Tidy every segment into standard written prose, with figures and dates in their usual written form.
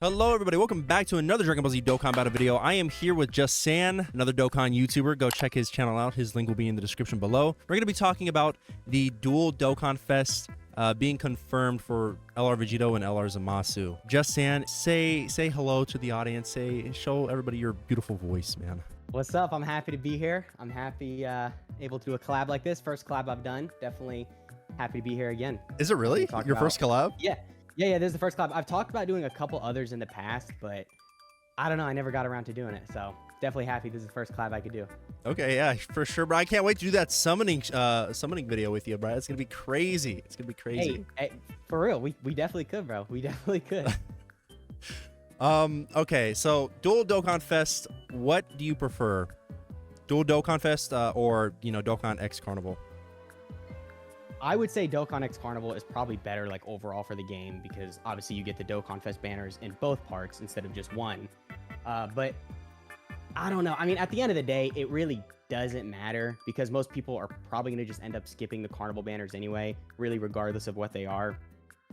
Hello everybody, welcome back to another Dragon Ball Z Dokkan battle video. I am here with Just San, another Dokkan YouTuber. Go check his channel out. His link will be in the description below. We're going to be talking about the dual Dokkan Fest being confirmed for LR VEGITO and LR ZAMASU. Just San, say hello to the audience. Show everybody your beautiful voice, man. What's up? I'm happy to be here. I'm happy able to do a collab like this. First collab I've done. Definitely happy to be here again. Is it really your first collab? Yeah, this is the first collab. I've talked about doing a couple others in the past, but I don't know. I never got around to doing it. So definitely happy this is the first collab I could do. Okay, yeah, for sure, bro. I can't wait to do that summoning video with you, bro. It's gonna be crazy. It's gonna be crazy. Hey, for real, we definitely could, bro. We definitely could. Okay, so dual Dokkan Fest. What do you prefer, dual Dokkan Fest or Dokkan X Carnival? I would say Dokkan X Carnival is probably better, like, overall for the game, because obviously you get the Dokkan Fest banners in both parts instead of just one. But I don't know. I mean, at the end of the day, it really doesn't matter, because most people are probably going to just end up skipping the Carnival banners anyway, really regardless of what they are.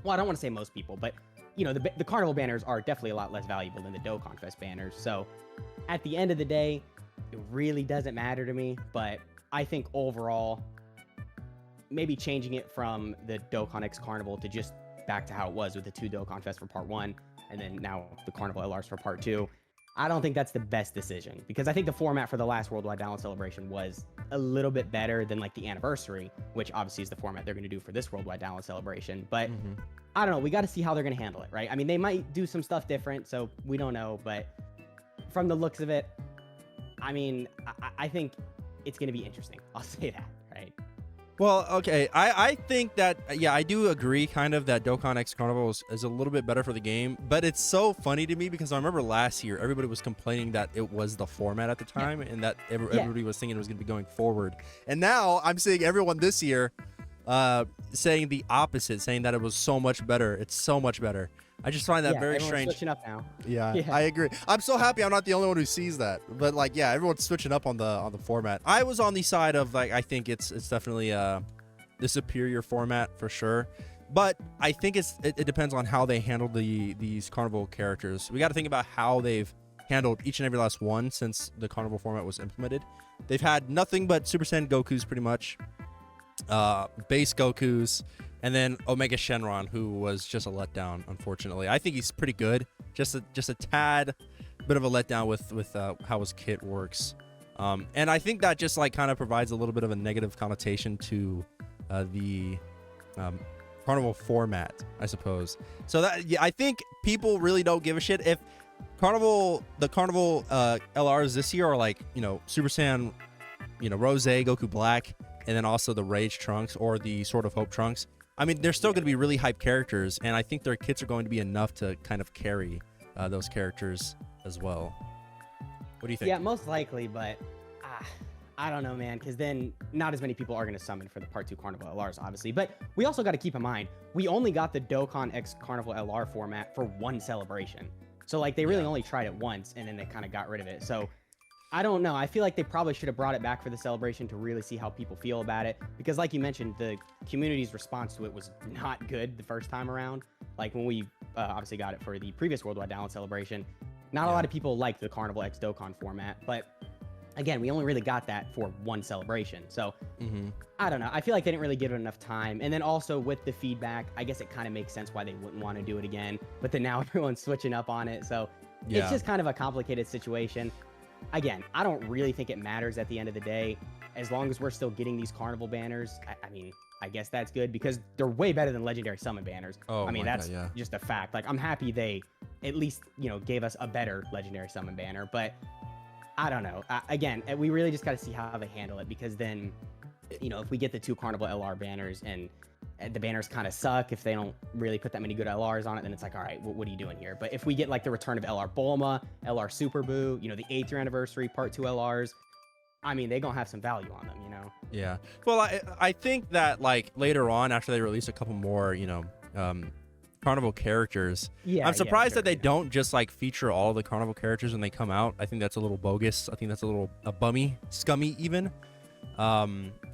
Well, I don't want to say most people, but, the Carnival banners are definitely a lot less valuable than the Dokkan Fest banners. So at the end of the day, it really doesn't matter to me. But I think overall, maybe changing it from the Dokkan X Carnival to just back to how it was with the two Dokkan Fest for part 1 and then now the Carnival LRs for part 2. I don't think that's the best decision, because I think the format for the last Worldwide Download Celebration was a little bit better than, like, the Anniversary, which obviously is the format they're going to do for this Worldwide Download Celebration. But I don't know. We got to see how they're going to handle it, right? I mean, they might do some stuff different, so we don't know. But from the looks of it, I mean, I think it's going to be interesting. I'll say that, right? Well, okay, I think that, yeah, I do agree kind of that Dokkan X Carnival is a little bit better for the game, but it's so funny to me because I remember last year, everybody was complaining that it was the format at the time and that everybody was thinking it was going to be going forward. And now I'm seeing everyone this year saying the opposite, saying that it was so much better. It's so much better. I just find that very strange. Switching up now. Yeah, I agree. I'm so happy I'm not the only one who sees that. But, like, yeah, everyone's switching up on the format. I was on the side of, like, I think it's definitely the superior format for sure. But I think it depends on how they handle these Carnival characters. We got to think about how they've handled each and every last one since the Carnival format was implemented. They've had nothing but Super Saiyan Gokus pretty much, base Gokus, and then Omega Shenron, who was just a letdown, unfortunately. I think he's pretty good. Just a tad bit of a letdown with how his kit works. And I think that just, like, kind of provides a little bit of a negative connotation to the Carnival format, I suppose. So that, yeah, I think people really don't give a shit if the Carnival LRs this year are, like, Super Saiyan, Rose, Goku Black, and then also the Rage Trunks or the Sword of Hope Trunks. I mean, they're still going to be really hype characters, and I think their kits are going to be enough to kind of carry those characters as well. What do you think? Yeah, most likely, but I don't know, man, because then not as many people are going to summon for the Part 2 Carnival LRs, obviously. But we also got to keep in mind, we only got the Dokkan X Carnival LR format for one celebration. So, like, they really only tried it once, and then they kind of got rid of it. So I don't know. I feel like they probably should have brought it back for the celebration to really see how people feel about it. Because, like you mentioned, the community's response to it was not good the first time around. Like, when we obviously got it for the previous Worldwide Download Celebration, not a lot of people liked the Carnival X Dokkan format. But again, we only really got that for one celebration. So I don't know. I feel like they didn't really give it enough time. And then also with the feedback, I guess it kind of makes sense why they wouldn't want to do it again. But then now everyone's switching up on it. So it's just kind of a complicated situation. Again, I don't really think it matters at the end of the day. As long as we're still getting these Carnival banners, I mean, I guess that's good because they're way better than Legendary Summon banners. I mean, that's just a fact. Like, I'm happy they at least, gave us a better Legendary Summon banner. But I don't know. Again, we really just got to see how they handle it, because then, if we get the two Carnival LR banners and the banners kind of suck, if they don't really put that many good LRs on it, then it's like, all right, what are you doing here? But if we get, like, the return of LR Bulma, LR Super Buu, the 8th year anniversary Part 2 LRs, I mean, they're going to have some value on them, Yeah. Well, I think that, like, later on, after they release a couple more, Carnival characters, I'm surprised that they don't just, like, feature all the Carnival characters when they come out. I think that's a little bogus. I think that's a little bummy, scummy even.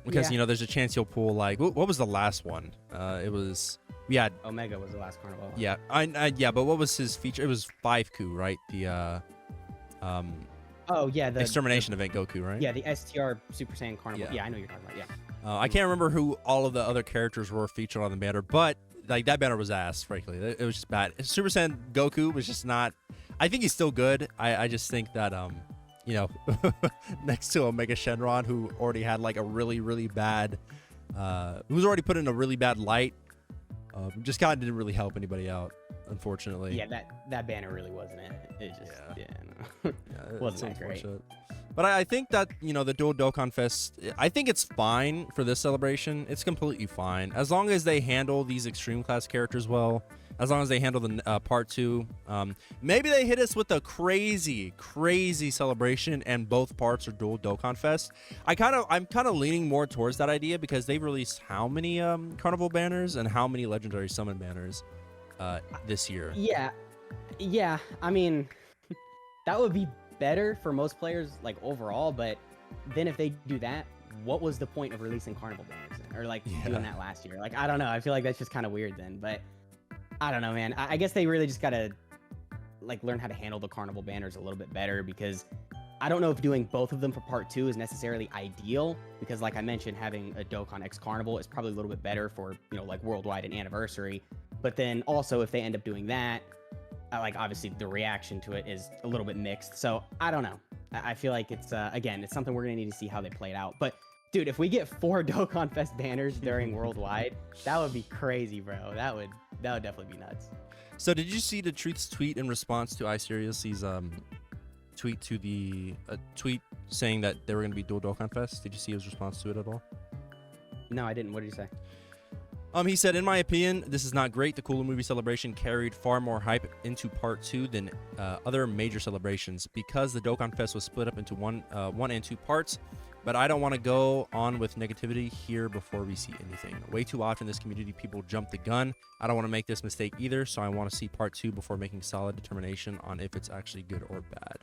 Because there's a chance you'll pull, like, what was the last one? It was Yeah, Omega was the last Carnival. yeah, yeah. But what was his feature? It was 5Ku, right? The Oh yeah, the extermination event Goku, right? Yeah, the STR Super Saiyan Carnival. Yeah. Yeah, I know what you're talking about. Yeah. I can't remember who all of the other characters were featured on the banner, but like that banner was ass. Frankly, it was just bad. Super Saiyan Goku was just not. I think he's still good. I just think that you know, next to Omega Shenron, who already had like a really bad, who was already put in a really bad light, just kind of didn't really help anybody out, unfortunately. Yeah, that banner really wasn't it. It just no. Yeah, wasn't that great. But I think that, you know, the dual Dokkan Fest, I think it's fine for this celebration. It's completely fine. As long as they handle these extreme class characters well, as long as they handle the part 2. Maybe they hit us with a crazy celebration and both parts are dual Dokkan Fest. I'm kind of leaning more towards that idea because they've released how many Carnival banners and how many Legendary Summon banners this year. Yeah. I mean, that would be better for most players, like overall, but then if they do that, what was the point of releasing Carnival banners then? Or like doing that last year? Like, I don't know. I feel like that's just kind of weird then, but I don't know, man. I guess they really just gotta like learn how to handle the Carnival banners a little bit better, because I don't know if doing both of them for part 2 is necessarily ideal, because like I mentioned, having a Dokkan X Carnival is probably a little bit better for, you know, like worldwide and anniversary. But then also if they end up doing that, like obviously the reaction to it is a little bit mixed. So I don't know. I feel like it's again, it's something we're gonna need to see how they play it out. But dude, if we get 4 Dokkan Fest banners during worldwide, that would be crazy, bro. That would definitely be nuts. So did you see the Truth's tweet in response to iSeriousy's tweet to the tweet saying that they were gonna be dual Dokkan Fest? Did you see his response to it at all? No, I didn't. What did you say? He said, in my opinion, this is not great. The Cooler Movie celebration carried far more hype into part 2 than other major celebrations because the Dokkan Fest was split up into one and 2 parts. But I don't want to go on with negativity here before we see anything. Way too often, this community people jump the gun. I don't want to make this mistake either, so I want to see part 2 before making solid determination on if it's actually good or bad.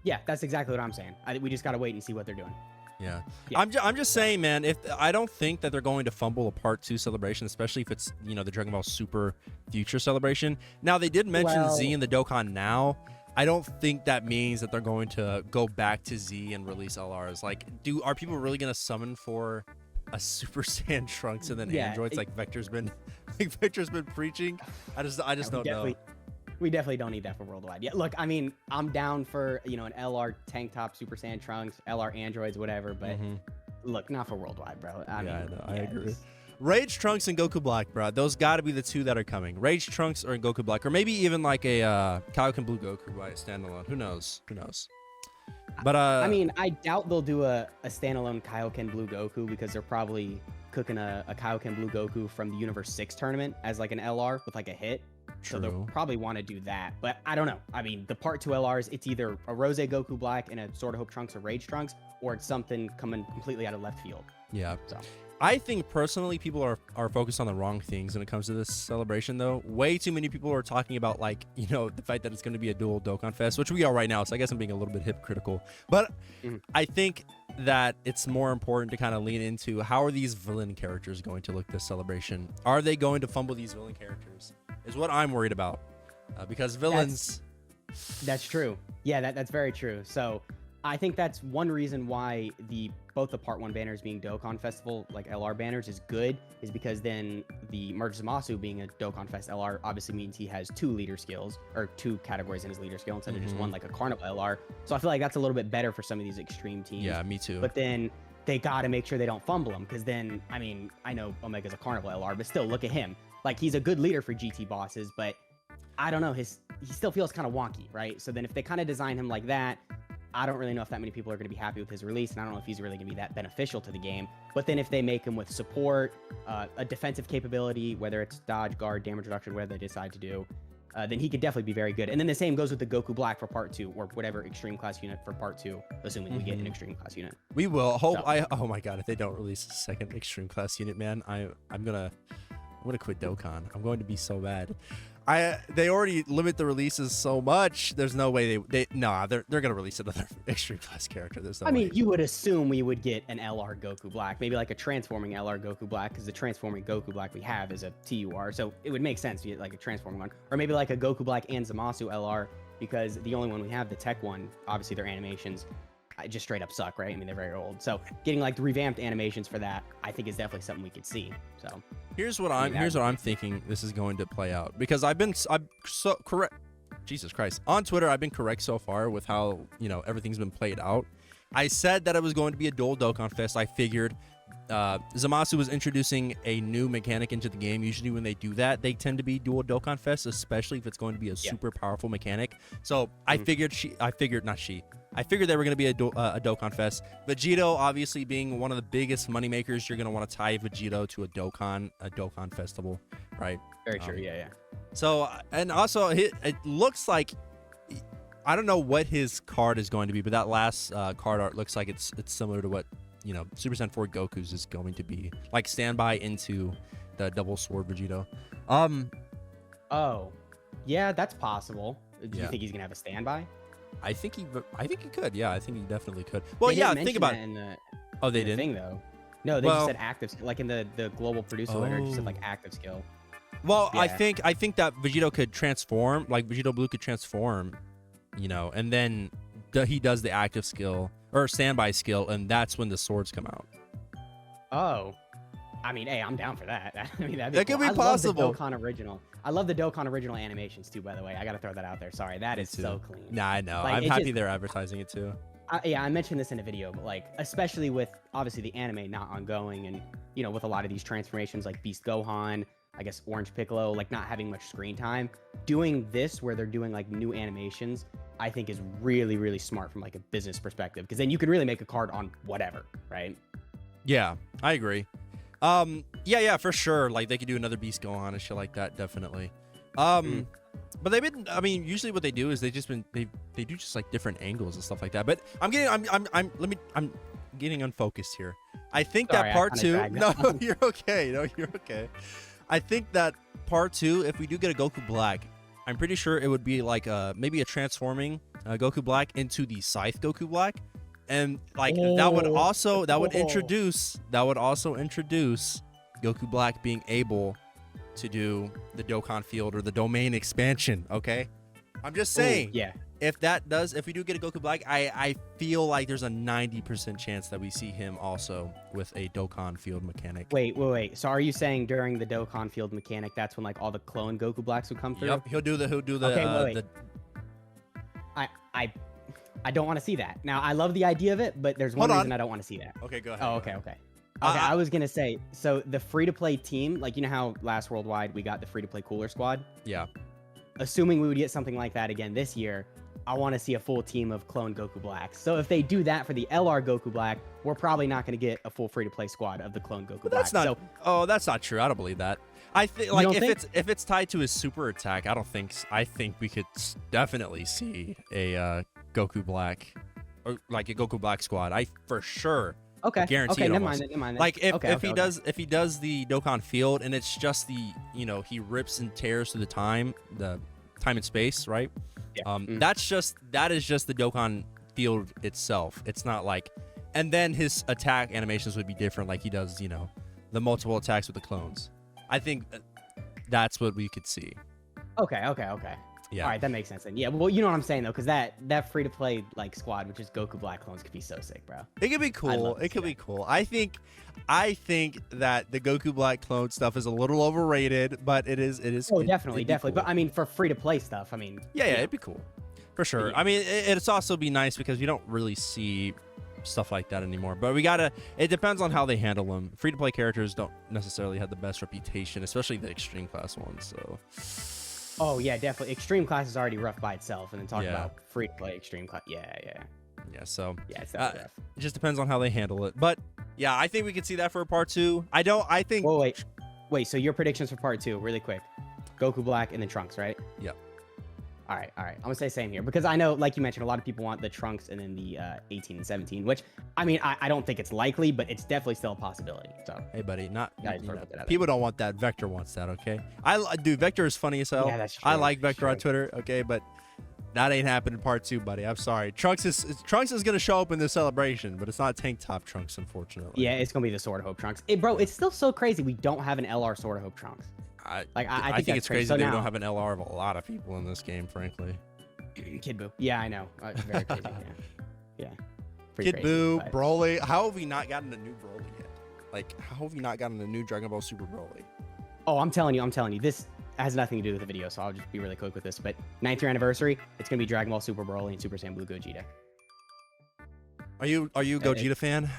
Yeah, that's exactly what I'm saying. We just got to wait and see what they're doing. Yeah. I'm just saying, man, if I don't think that they're going to fumble a part 2 celebration, especially if it's, you know, the Dragon Ball Super Future celebration. Now, they did mention Z in the Dokkan Now. I don't think that means that they're going to go back to Z and release LRs. Like, are people really going to summon for a Super Saiyan Trunks and then androids like Vector's been preaching? I just don't know. We definitely don't need that for worldwide. Yeah, look, I mean, I'm down for, you know, an LR tank top, Super Saiyan Trunks, LR androids, whatever, but look, not for worldwide, bro. I agree. Rage Trunks and Goku Black, bro. Those got to be the 2 that are coming. Rage Trunks or Goku Black, or maybe even like a Kaioken Blue Goku, right? Standalone. Who knows? But I mean, I doubt they'll do a standalone Kaioken Blue Goku, because they're probably cooking a Kaioken Blue Goku from the Universe 6 tournament as like an LR with like a hit. True. So they'll probably want to do that. But I don't know. I mean, the part 2 LRs, it's either a Rose Goku Black and a Sword of Hope Trunks or Rage Trunks, or it's something coming completely out of left field. Yeah. So I think personally people are focused on the wrong things when it comes to this celebration, though. Way too many people are talking about, like, you know, the fact that it's going to be a dual Dokkan Fest, which we are right now, so I guess I'm being a little bit hypocritical. But I think that it's more important to kind of lean into how are these villain characters going to look this celebration? Are they going to fumble these villain characters? Is what I'm worried about. Because villains... That's true. Yeah, that's very true. So I think that's one reason why both the part 1 banners being Dokkan Festival, like LR banners, is good, is because then the Merge ZAMASU being a Dokkan Fest LR obviously means he has 2 leader skills, or 2 categories in his leader skill instead of just one, like a Carnival LR. So I feel like that's a little bit better for some of these extreme teams. Yeah, me too. But then they got to make sure they don't fumble him, because then, I mean, I know Omega's a Carnival LR, but still, look at him. Like, he's a good leader for GT bosses, but I don't know, he still feels kind of wonky, right? So then if they kind of design him like that, I don't really know if that many people are going to be happy with his release, and I don't know if he's really going to be that beneficial to the game. But then if they make him with support, a defensive capability, whether it's dodge, guard, damage reduction, whatever they decide to do, then he could definitely be very good. And then the same goes with the Goku Black for part 2, or whatever extreme class unit for part 2, assuming we get an extreme class unit. We will. Oh my god, if they don't release a second extreme class unit, man, I'm gonna quit Dokkan. I'm going to be so bad. They already limit the releases so much. There's no way they're gonna release another extreme class character. There's no I way. mean, you would assume we would get an LR Goku Black, maybe like a transforming LR Goku Black, because the transforming Goku Black we have is a TUR, so it would make sense to get like a transforming one, or maybe like a Goku Black and Zamasu LR, because the only one we have, the Tech one, obviously their animations just straight up suck, right? I mean, they're very old, so getting like the revamped animations for that, I think is definitely something we could see. So here's what I'm thinking this is going to play out, because I'm so correct. Jesus Christ. On Twitter, I've been correct so far with how, everything's been played out. I said that it was going to be a dual Dokkan Fest. I figured Zamasu was introducing a new mechanic into the game. Usually when they do that, they tend to be dual Dokkan Fest, especially if it's going to be a super powerful mechanic. So I figured they were going to be a Dokkan Fest. VEGITO, obviously being one of the biggest moneymakers, you're going to want to tie VEGITO to a Dokkan festival, right? Very true. Yeah. So, and also it looks like, I don't know what his card is going to be, but that last card art looks like it's similar to what, Super Saiyan 4 Goku's is going to be, like standby into the double sword VEGITO. Oh, yeah, that's possible. Do you think he's gonna have a standby? I think he could. Yeah, I think he definitely could. Well, yeah, think about it. They didn't. Thing though. No, they just said active, like in the global producer letter, it just said like active skill. Well, yeah. I think that VEGITO could transform, like VEGITO Blue could transform, and then he does the active skill or standby skill, and that's when the swords come out. Oh, I mean, hey, I'm down for that. I mean, that could be possible. I love the Dokkan original. I love the Dokkan original animations too. By the way, I gotta throw that out there. Sorry, that is so clean. Nah, I know. Like, I'm happy they're advertising it too. Yeah, I mentioned this in a video, but like, especially with obviously the anime not ongoing, and with a lot of these transformations like Beast Gohan, I guess Orange Piccolo, like not having much screen time, doing this where they're doing like new animations, I think is really, really smart from like a business perspective, because then you can really make a card on whatever, right? Yeah, I agree. Yeah, for sure. Like they could do another Beast Gohan and shit like that, definitely. But they've been, I mean, usually what they do is they do just like different angles and stuff like that. But I'm getting unfocused here. I think that part two. No, you're okay. No, you're okay. I think that part two, if we do get a Goku Black, I'm pretty sure it would be like maybe a transforming Goku Black into the Scythe Goku Black, and like that would also introduce Goku Black being able to do the Dokkan Field or the domain expansion. Okay, I'm just saying. Yeah. If we do get a Goku Black, I feel like there's a 90% chance that we see him also with a Dokkan Field mechanic. Wait. So are you saying during the Dokkan Field mechanic, that's when like all the clone Goku Blacks would come through? Yep, he'll do the. Okay, wait. I don't want to see that. Now I love the idea of it, but there's one reason I don't want to see that. Okay, go ahead. Oh, okay. I was gonna say, so the free-to-play team, like how last Worldwide we got the free-to-play Cooler Squad. Yeah. Assuming we would get something like that again this year, I want to see a full team of clone Goku Blacks. So if they do that for the LR Goku Black, we're probably not going to get a full free-to-play squad of the clone Goku Black. That's not true. I don't believe that. I think like if it's tied to his super attack, I think we could definitely see a Goku Black or like a Goku Black squad. I for sure. Okay. Guarantee it. Never mind. Like if he does the Dokkan Field and it's just the he rips and tears through the time and space, right? Yeah. That is just the Dokkan Field itself. It's not like, and then his attack animations would be different, like he does, the multiple attacks with the clones. I think that's what we could see. Okay. Yeah. All right, that makes sense then. Yeah, well, you know what I'm saying though, because that free to play like squad, which is Goku Black clones, could be so sick, bro. It could be cool. It could be cool. I think that the Goku Black clone stuff is a little overrated, but it is. Oh, definitely. Cool. But I mean, for free to play stuff, I mean. Yeah, it'd be cool, for sure. Yeah. I mean, it's also be nice because we don't really see stuff like that anymore. But it depends on how they handle them. Free to play characters don't necessarily have the best reputation, especially the extreme class ones. So. Oh yeah, definitely. Extreme class is already rough by itself, and then talk about free to play extreme class. Yeah. So it's definitely rough. It just depends on how they handle it. But yeah, I think we could see that for part two. I think. Whoa, wait. So your predictions for part two, really quick. Goku Black and then Trunks, right? Yep. All right. I'm gonna say same here because I know, like you mentioned, a lot of people want the Trunks and then the 18 and 17, which I mean, I don't think it's likely, but it's definitely still a possibility. So hey, buddy, not yeah, people don't want that. Vector wants that. Okay, dude, Vector is funny as hell. Yeah, that's true. I like Vector on Twitter. Okay, but that ain't happening in part 2, buddy. I'm sorry. Trunks is gonna show up in this celebration, but it's not tank top Trunks, unfortunately. Yeah, it's gonna be the Sword of Hope Trunks. Bro, it's still so crazy we don't have an LR Sword of Hope Trunks. I think it's crazy so they now, don't have an LR of a lot of people in this game, frankly. Kid Buu. Yeah, I know. Very crazy. Yeah. Kid Buu, Broly. How have we not gotten a new Broly yet? Like, how have we not gotten a new Dragon Ball Super Broly? Oh, I'm telling you. This has nothing to do with the video, so I'll just be really quick with this. But 9th year anniversary, it's gonna be Dragon Ball Super Broly and Super Saiyan Blue Gogeta. Are you a Gogeta fan?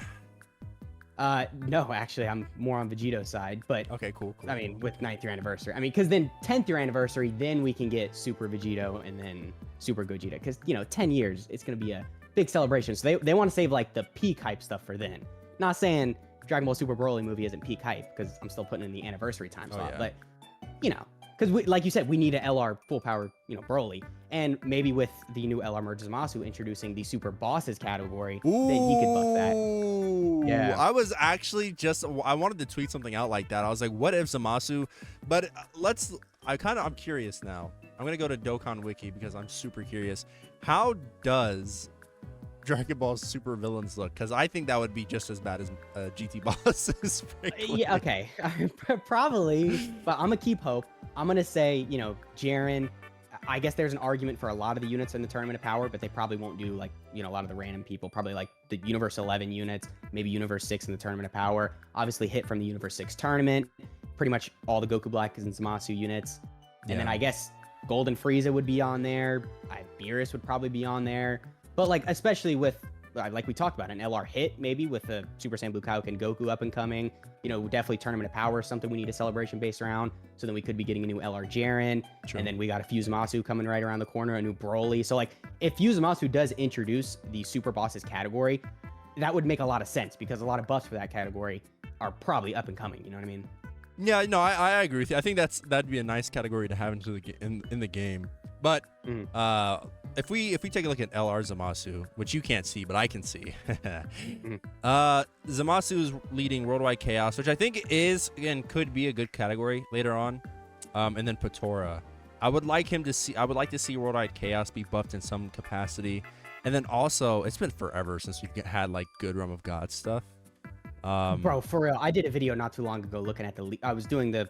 No, actually, I'm more on Vegito's side, but okay, cool. I mean, with 9th year anniversary, I mean, because then 10th year anniversary, then we can get Super Vegito and then Super Gogeta, because 10 years, it's gonna be a big celebration. So they want to save like the peak hype stuff for then. Not saying Dragon Ball Super Broly movie isn't peak hype, because I'm still putting in the anniversary time slot, but because like you said, we need an LR full power, Broly, and maybe with the new LR merge ZAMASU introducing the super bosses category, then he could buff that. Yeah, I was actually I wanted to tweet something out like that. I was like, what if ZAMASU? But I'm curious now. I'm gonna go to Dokkan Wiki because I'm super curious. How does Dragon Ball Super villains look? Because I think that would be just as bad as GT bosses. Yeah, okay. Probably, but I'm gonna keep hope. I'm gonna say, Jiren. I guess there's an argument for a lot of the units in the Tournament of Power, but they probably won't do like, a lot of the random people, probably like the Universe 11 units, maybe Universe 6 in the Tournament of Power. Obviously hit from the Universe 6 tournament, pretty much all the Goku Black and ZAMASU units. And then I guess Golden Frieza would be on there. Beerus would probably be on there. But like, especially with, like we talked about, an LR hit maybe with the Super Saiyan Blue Kaioken Goku up and coming. Definitely Tournament of Power is something we need a celebration based around. So then we could be getting a new LR Jiren. True. And then we got a ZAMASU coming right around the corner, a new Broly. So like, if ZAMASU does introduce the Super Bosses category, that would make a lot of sense because a lot of buffs for that category are probably up and coming. You know what I mean? Yeah, no, I agree with you. I think that'd be a nice category to have in the game. But if we take a look at LR ZAMASU, which you can't see, but I can see, ZAMASU is leading Worldwide Chaos, which I think could be a good category later on. And then Patora, I would like to see Worldwide Chaos be buffed in some capacity. And then also, it's been forever since we've had like good Realm of God stuff. Bro, for real, I did a video not too long ago looking at I was doing the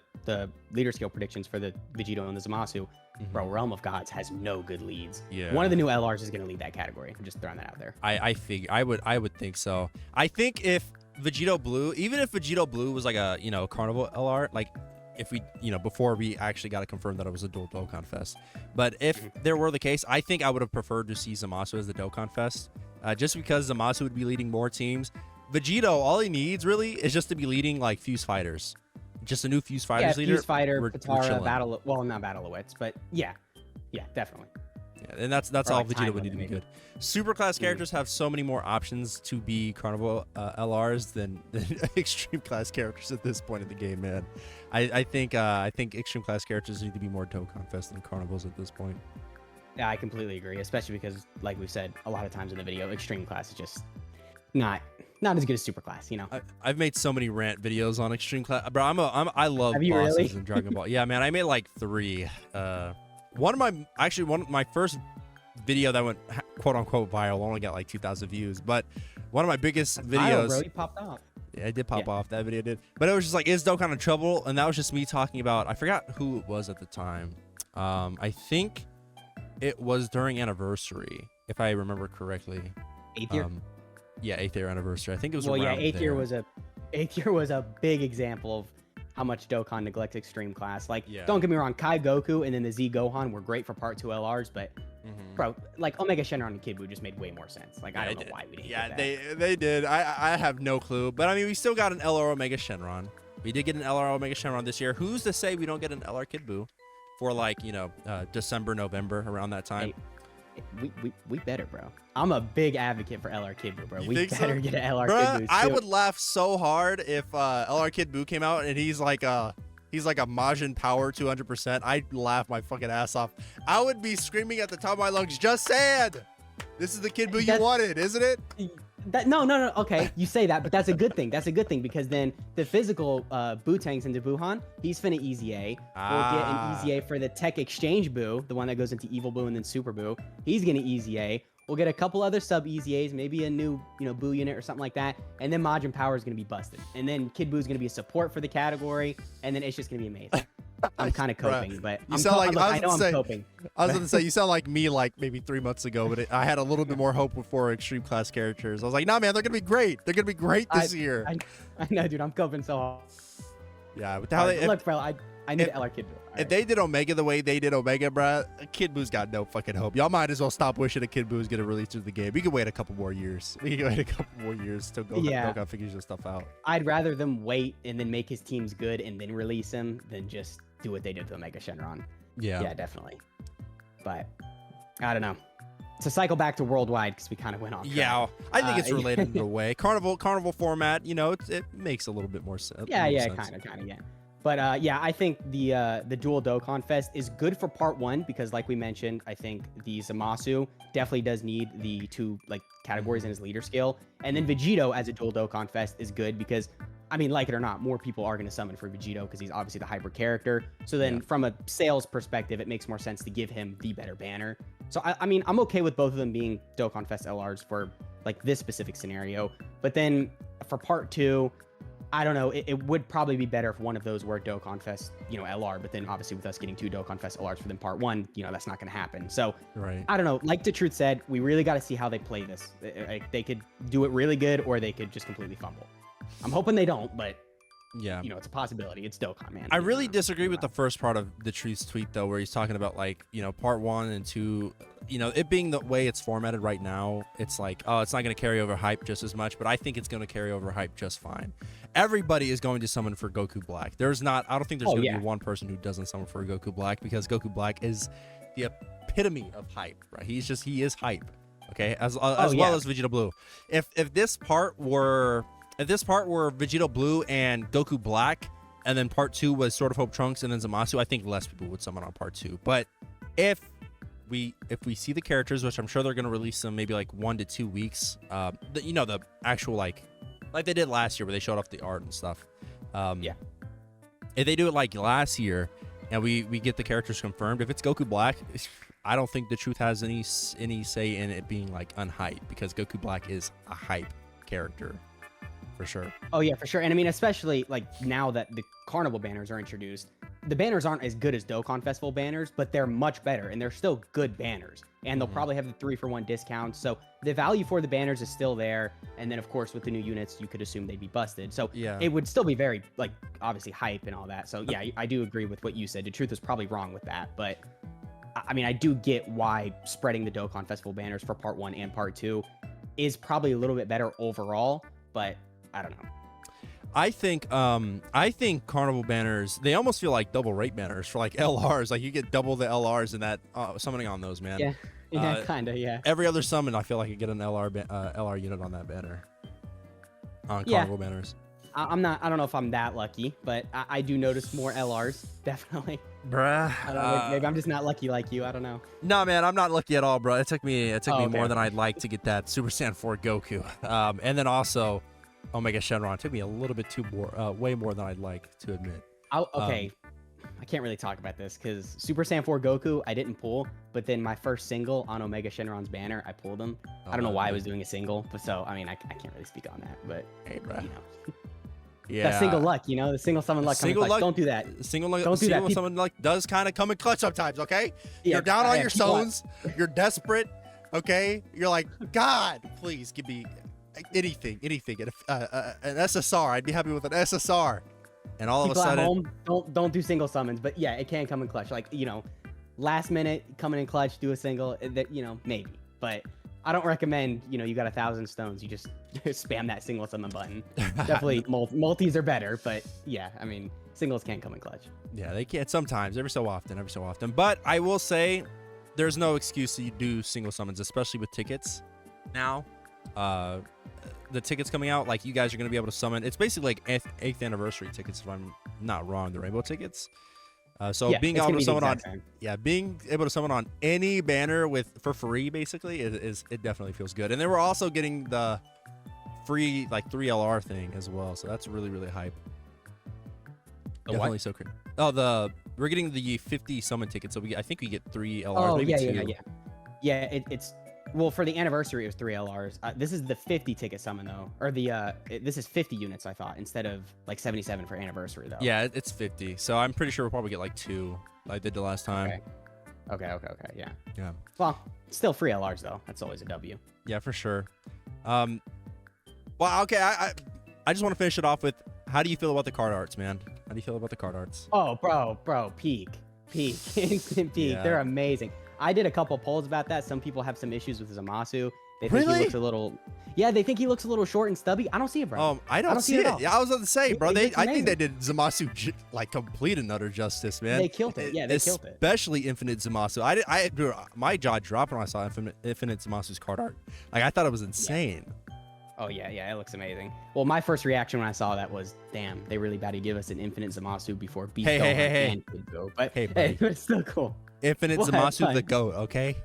leader skill predictions for the Vegito and the ZAMASU. Bro, Realm of Gods has no good leads. Yeah. One of the new LRs is going to lead that category. I'm just throwing that out there. I would think so. I think if Vegito Blue, even if Vegito Blue was like a, Carnival LR, like if we, before we actually got to confirm that it was a dual Dokkan Fest. But if there were the case, I think I would have preferred to see ZAMASU as the Dokkan Fest, just because ZAMASU would be leading more teams. Vegito, all he needs really is just to be leading like Fuse Fighters. Just a new Fuse Fighters leader. Fuse Fighter, Patara, not Battle of Wits, but yeah, definitely. Yeah, and that's all like Vegito would need to be good. Super class characters have so many more options to be Carnival LRs than extreme class characters at this point in the game, man. I think extreme class characters need to be more Dokkan Fest than Carnivals at this point. Yeah, I completely agree, especially because, like we said a lot of times in the video, extreme class is just not as good as super class, I've made so many rant videos on extreme class, bro. I love bosses really? In Dragon Ball. Yeah, man, I made like 3. One of my first video that went quote unquote viral only got like 2,000 views, but one of my biggest videos. Bro, you popped off. Yeah, it did pop off. That video did, but it was just like, is Dokkan in trouble? And that was just me talking about. I forgot who it was at the time. I think it was during anniversary, if I remember correctly. 8th year. Yeah, 8th year anniversary. I think it was. Well, around 8th year was a big example of how much Dokkan neglects extreme class. Like, don't get me wrong, Kai Goku and then the Z Gohan were great for part 2 LRs, but bro, like Omega Shenron and Kid Buu just made way more sense. Like, I don't know why we didn't. Yeah, get that. they did. I have no clue, but I mean, we still got an LR Omega Shenron. We did get an LR Omega Shenron this year. Who's to say we don't get an LR Kid Buu for like December, November, around that time? Hey, we better, bro. I'm a big advocate for LR Kid Buu, bro. We better so? get an LR Bruh, Kid Buu. I would laugh so hard if LR Kid Buu came out and he's like he's like a Majin Power 200%, I'd laugh my fucking ass off. I would be screaming at the top of my lungs, just saying, this is the Kid Buu you wanted, isn't it? No. Okay, you say that, but that's a good thing. That's a good thing because then the physical Buu-tangs into Buuhan, he's finna Easy A. We'll get an Easy A for the Tech Exchange Buu, the one that goes into Evil Buu and then Super Buu. He's gonna Easy A. We'll get a couple other sub Easy A's, maybe a new, Buu unit or something like that. And then Majin Power is going to be busted. And then Kid Buu is going to be a support for the category. And then it's just going to be amazing. I'm kind of coping, but I'm coping. I was going to say, you sound like me like maybe 3 months ago, but I had a little bit more hope before Extreme Class characters. I was like, nah, man, they're going to be great. They're going to be great this year. I know, dude. I'm coping so hard. Yeah. But look, bro, I need LR Kid Buu. If they did Omega the way they did Omega, bruh, Kid Buu's got no fucking hope. Y'all might as well stop wishing a Kid Buu's gonna release to the game. We can wait a couple more years. We can wait a couple more years till Dokkan figures this stuff out. I'd rather them wait and then make his teams good and then release him than just do what they did to Omega Shenron. Yeah, definitely. But I don't know. To cycle back to worldwide because we kind of went off. Yeah, I think it's related in a way. Carnival format, it makes a little bit more sense. Yeah, kind of, yeah. But yeah, I think the dual Dokkan Fest is good for part 1 because, like we mentioned, I think the Zamasu definitely does need the 2 categories in his leader scale, and then VEGITO as a dual Dokkan Fest is good because, I mean, like it or not, more people are going to summon for VEGITO because he's obviously the hyper character. So then, from a sales perspective, it makes more sense to give him the better banner. So I mean, I'm okay with both of them being Dokkan Fest LRs for this specific scenario. But then for part 2. I don't know. It would probably be better if one of those were Dokkan Fest, LR. But then obviously with us getting 2 Dokkan Fest LRs for them part 1, that's not going to happen. So I don't know. Like the truth said, we really got to see how they play this. They could do it really good, or they could just completely fumble. I'm hoping they don't, but yeah, it's a possibility. It's Dokkan, man. I really disagree with the first part of the Truth's tweet though, where he's talking about part 1 and 2. It being the way it's formatted right now, it's like, oh, it's not going to carry over hype just as much, but I think it's going to carry over hype just fine. Everybody is going to summon for Goku Black. I don't think there's going to be one person who doesn't summon for Goku Black because Goku Black is the epitome of hype, right? He is hype. Okay, as well as Vegeta Blue. If this part were Vegeta Blue and Goku Black, and then part 2 was Sword of Hope Trunks and then Zamasu, I think less people would summon on part 2. But if we see the characters, which I'm sure they're gonna release them maybe 1 to 2 weeks, the actual like they did last year where they showed off the art and stuff. If they do it like last year and we get the characters confirmed, if it's Goku Black, I don't think the Truth has any say in it being unhyped, because Goku Black is a hype character. For sure. Oh yeah, for sure. And I mean, especially now that the Carnival banners are introduced, the banners aren't as good as Dokkan Festival banners, but they're much better and they're still good banners. And they'll probably have the 3-for-1 discounts. So the value for the banners is still there. And then of course with the new units, you could assume they'd be busted. So it would still be very obviously hype and all that. So yeah, I do agree with what you said. The Truth is probably wrong with that, but I mean, I do get why spreading the Dokkan Festival banners for part 1 and part 2 is probably a little bit better overall, but I don't know. I think Carnival banners, they almost feel like double rate banners for LRs. You get double the LRs in that summoning on those, man. Yeah, kind of, yeah. Every other summon, I feel like you get an LR unit on that banner. On Carnival banners. I don't know if I'm that lucky, but I do notice more LRs, definitely. Bruh. I don't know, maybe I'm just not lucky like you. I don't know. No, man, I'm not lucky at all, bro. It took me more than I'd like to get that Super Saiyan 4 Goku. And then also Omega Shenron. It took me a little bit way more than I'd like to admit. Okay. I can't really talk about this because Super Saiyan 4 Goku, I didn't pull, but then my first single on Omega Shenron's banner, I pulled him. I don't know why I was doing a single, but so, I mean, I can't really speak on that, but, hey, bro. Yeah. That single luck, the single summon luck. Don't do that. Don't do that. Summon luck does kind of come in clutch sometimes, okay? Yeah, you're down on your stones. You're desperate, okay? You're like, God, please give me anything. An SSR. I'd be happy with an SSR. And all people of a sudden, at home, don't do single summons, but yeah, it can come in clutch. Last minute coming in clutch, do a single. That maybe, but I don't recommend. You got 1,000 stones, you just spam that single summon button. Definitely, multis are better, but yeah, I mean, singles can't come in clutch. Yeah, they can't sometimes, every so often. But I will say, there's no excuse to do single summons, especially with tickets now. The tickets coming out, you guys are going to be able to summon. It's basically 8th anniversary tickets, not wrong, the rainbow tickets. So Yeah, being it's able gonna to be the summon on, exact same. yeah, being able to summon on any banner for free, basically, it definitely feels good. And then we're also getting the free like 3 LR thing as well, so that's really really hype. The Definitely what? so crazy. Oh, we're getting the 50 summon tickets, so I think we get 3 LRs, Oh maybe yeah, 2. yeah, yeah, yeah. It's well for the anniversary it was 3 LRs. This is the 50 ticket summon though, or this is 50 units I thought instead of like 77 for anniversary though. Yeah, it's 50, so I'm pretty sure we'll probably get like 2, like I did the last time. Okay, yeah. Yeah. Well, still free LRs though. That's always a W. Yeah, for sure. Well, okay, I just want to finish it off with, how do you feel about the card arts, man? How do you feel about the card arts? Oh, bro, peak, instant peak. Yeah. They're amazing. I did a couple polls about that. Some people have some issues with Zamasu. They think Really? he looks a little, yeah, they think he looks a little short and stubby. I don't see it, bro. I don't see it. at all. Yeah, I was about to say, bro. It looks I think they amazing. did Zamasu like complete and utter justice, man. They killed it. Yeah, they killed it. Especially Infinite Zamasu. Dude, my jaw dropped when I saw Infinite Zamasu's card art. Like, I thought it was insane. Oh yeah, it looks amazing. Well, my first reaction when I saw that was, damn, they really better give us an Infinite Zamasu before Beast Hey. and Kid Go. But Hey, hey, buddy. it's still cool. Infinite What? Zamasu, the Fine. GOAT. Okay.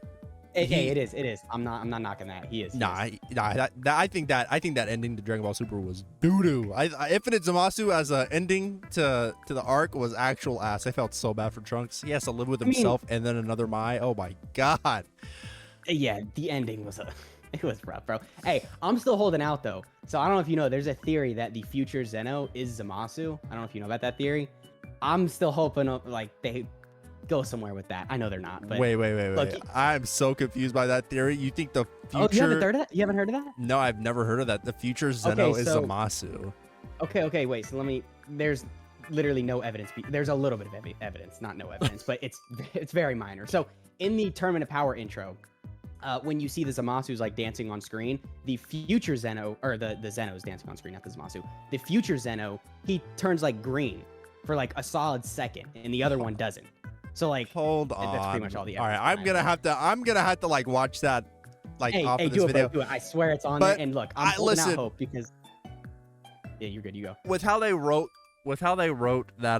Hey, it is. I'm not knocking that. He is. Nah, I think that ending to Dragon Ball Super was doo doo. Infinite Zamasu as a ending to the arc was actual ass. I felt so bad for Trunks. He has to live with himself and then another Mai. Oh my god. Yeah, the ending was it was rough, bro. Hey, I'm still holding out though. So I don't know if you know, there's a theory that the future Zeno is Zamasu. I don't know if you know about that theory. I'm still hoping like they go somewhere with that. I know they're not, but Wait. Look, I'm so confused by that theory. You think the future? oh, you haven't heard of that? You haven't heard of that? No, I've never heard of that. The future Zeno Okay, is so- Zamasu. Okay, wait. So there's literally no evidence. There's a little bit of evidence, not no evidence, but it's very minor. So in the Tournament of Power intro, when you see the Zamasus like dancing on screen, the future Zeno, or the Zeno is dancing on screen, not the Zamasu. The future Zeno, he turns like green for like a solid second, and the other one doesn't. So like, Hold on. that's pretty much all the All right, evidence I'm gonna have to like watch that like hey, off hey, of this do it, video. bro, do it. I swear it's on But there. And look, I'm holding listen. out hope because yeah, you're good. You go. With how they wrote that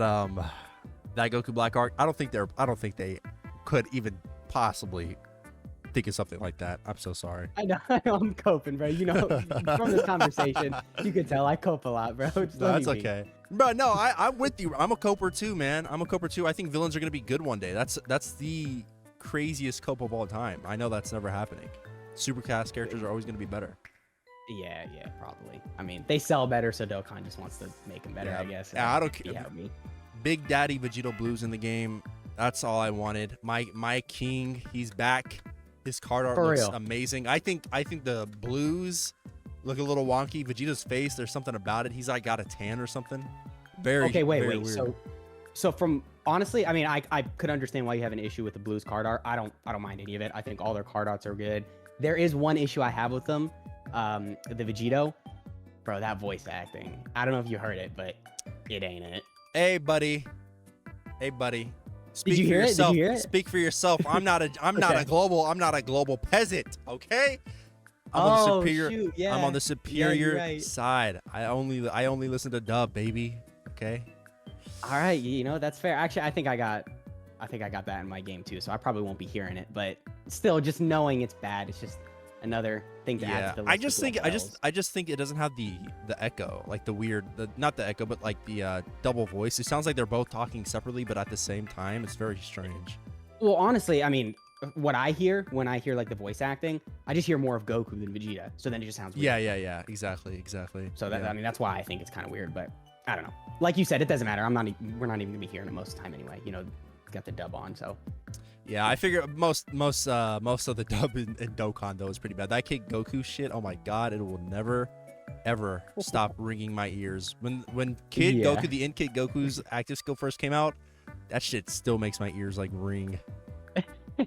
that Goku Black arc, I don't think they could even possibly think of something like that. I'm so sorry. I know I'm coping, bro. You know, from this conversation, you can tell I cope a lot, bro. Just No, let that's me be. okay. But no, I'm with you. I'm a coper too, man. I'm a coper too. I think villains are gonna be good one day. That's the craziest cope of all time. I know that's never happening. Supercast characters are always gonna be better. Yeah, probably. I mean, they sell better, so Dokkan just wants to make them better, Yeah. I guess. Yeah, I don't You care. have me. Big Daddy Vegito Blues in the game. That's all I wanted. My king, he's back. His card art For looks real. amazing. I think the blues look a little wonky. Vegeta's face, there's something about it. He's like got a tan or something. Very Okay, wait. very weird. So from honestly, I mean, I could understand why you have an issue with the Blues card art. I don't mind any of it. I think all their card arts are good. There is one issue I have with them, the Vegito, bro. That voice acting. I don't know if you heard it, but it ain't it. Hey buddy. Speak you for hear it? Did you yourself. hear it? Speak for yourself. I'm not a Okay. global peasant, okay? I'm on the superior Shoot, yeah. I'm on the superior right. side. I only listen to dub, baby. Okay? All right, you know that's fair. Actually, I think I got that in my game too, so I probably won't be hearing it. But still, just knowing it's bad, it's just another thing to add to the list. I just think it doesn't have the echo, like the weird, not the echo, but like the double voice. It sounds like they're both talking separately, but at the same time, it's very strange. Well, honestly, I mean, what I hear when I hear like the voice acting, I just hear more of Goku than Vegeta. So then it just sounds weird. Yeah. Exactly. So that yeah. I mean, that's why I think it's kind of weird. But I don't know. Like you said, it doesn't matter. We're not even gonna be hearing it most of the time anyway. You know, got the dub on, so. Yeah, I figure most of the dub in Dokkan though is pretty bad. That Kid Goku shit, oh my god, it will never ever stop ringing my ears. When Kid Yeah. Goku, the Kid Goku's active skill first came out, that shit still makes my ears like ring.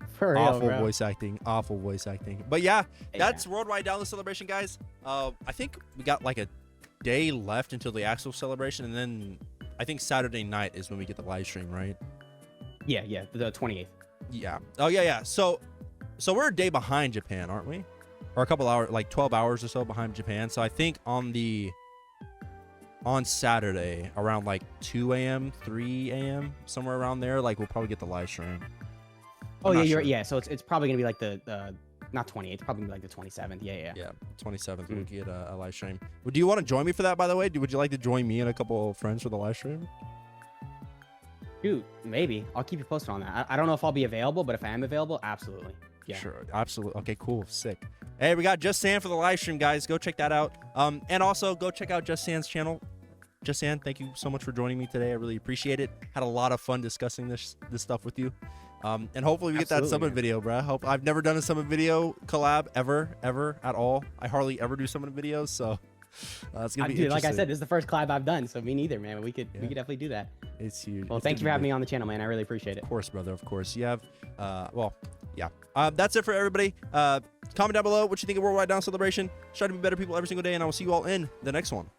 For real, Awful bro. voice acting. But yeah, that's Worldwide Download Celebration, guys. I think we got like a day left until the actual celebration, and then I think Saturday night is when we get the live stream, right? Yeah, the 28th. Yeah. Oh yeah. So we're a day behind Japan, aren't we? Or a couple hours, like 12 hours or so behind Japan. So I think on the on Saturday around like 2 a.m., 3 a.m., somewhere around there. Like we'll probably get the live stream. Oh I'm yeah, not you're sure. yeah. So it's probably gonna be like the not 28th, probably gonna be like the 27th. Yeah. Yeah, 27th we'll get a live stream. Do you want to join me for that, by the way? Would you like to join me and a couple of friends for the live stream? Dude, maybe. I'll keep you posted on that. I don't know if I'll be available, but if I am available, absolutely. Yeah. Sure, absolutely. Okay, cool, sick. Hey, we got Just San for the live stream, guys. Go check that out. And also go check out Just San's channel. Just San, thank you so much for joining me today. I really appreciate it. Had a lot of fun discussing this stuff with you. And hopefully we get that summon video, bro. I've never done a summon video collab ever at all. I hardly ever do summon videos, so it's gonna be dude, like I interesting. said, this is the first collab I've done, so me neither, man. We could definitely do that. It's huge. Well, thank you for having me on the channel, man. I really appreciate it. Of course, brother. Of course. You have, well, yeah. That's it for everybody. Comment down below what you think of Worldwide Down Celebration. Try to be better people every single day, and I will see you all in the next one.